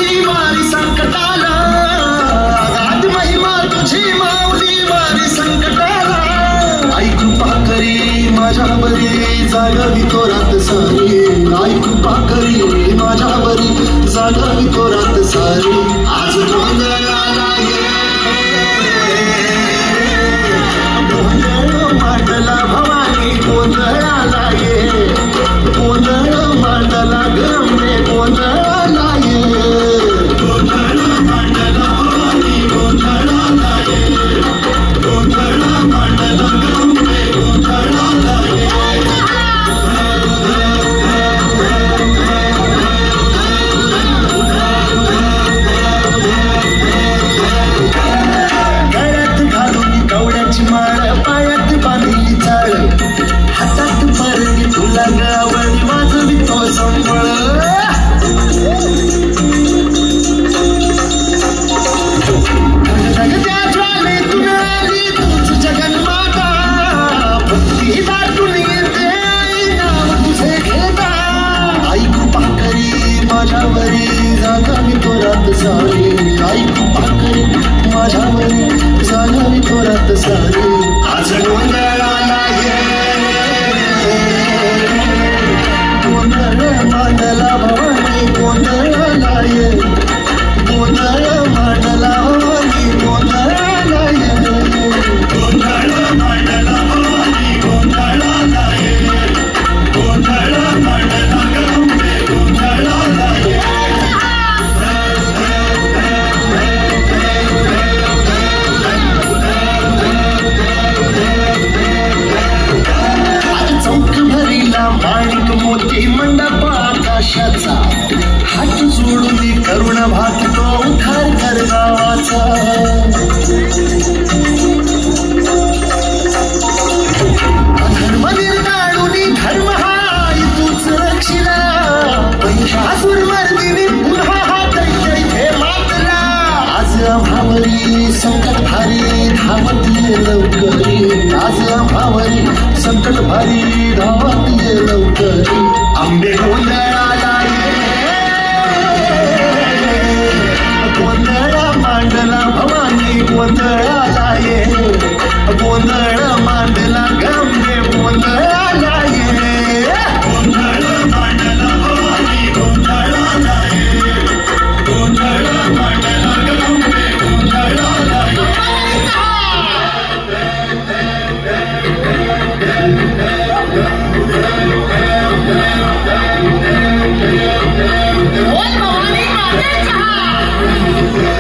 माऊली वारी संकटाला, अगाध महिमा तुझी माऊली वारी संकटाला. आई कृपा करी माझ्यावरी जागावी तोरात सारी, आई कृपा करी माझ्यावरी जागावी तोरात सारी. आज गोंधळाला गोंधळ मांडला भवानी गोंधळाला ये, गोंधळ मांडला गमे गोंधळाला ये, गोंधळ मांडला भवानी गोंधळाला ये, गोंधळ मांडला गमे गोंधळाला ये. गळ्यात घालून कवड्याची माळ, पायात बांधली चाळ, हातात परडी तुला गळावणी वाजवी तो संबळ. त्या ज्वालेतून आली तूच जगन्माता, भक्ती दाटून येते आई नाव तुझे घेता. आई कृपा करी माझ्यावरी जागावी तोरात सारी, आई कृपा करी माझ्यावरी जागावी तोरात सारी. आज गोंधळाला ये गोंधळ मांडला भवानी गोंधळाला ये, गोंधळ मांडला भवानी गोंधळाला ये, गोंधळ मांडला भवानी गोंधळाला ये, गोंधळ मांडला गमे गोंधळाला ये. चौक भरीला माणिक मोती मंडप आकाशाचा, हात जोडून करुण भागतो उद्धार कर गावाचा. अधर्म निर्दाळून धर्म हा तूच रक्षिला, महिषासुर मर्दिनी पुन्हा हा दैत्य इथे मातला. आज आम्हावरी संकट भारी धावत ये लवकरी, आज आम्हावरी संकट भारी धावत ये लवकरी. आंबे गोंधळाला ये गोंधळ मांडला भवानी गोंधळाला ये, गोंधळ मांडला गमे गोंधळाला ये, गोंधळ मांडला भवानी गोंधळाला ये, गोंधळ मांडला गमे गोंधळाला ये. बोल भवानी माझा चहा.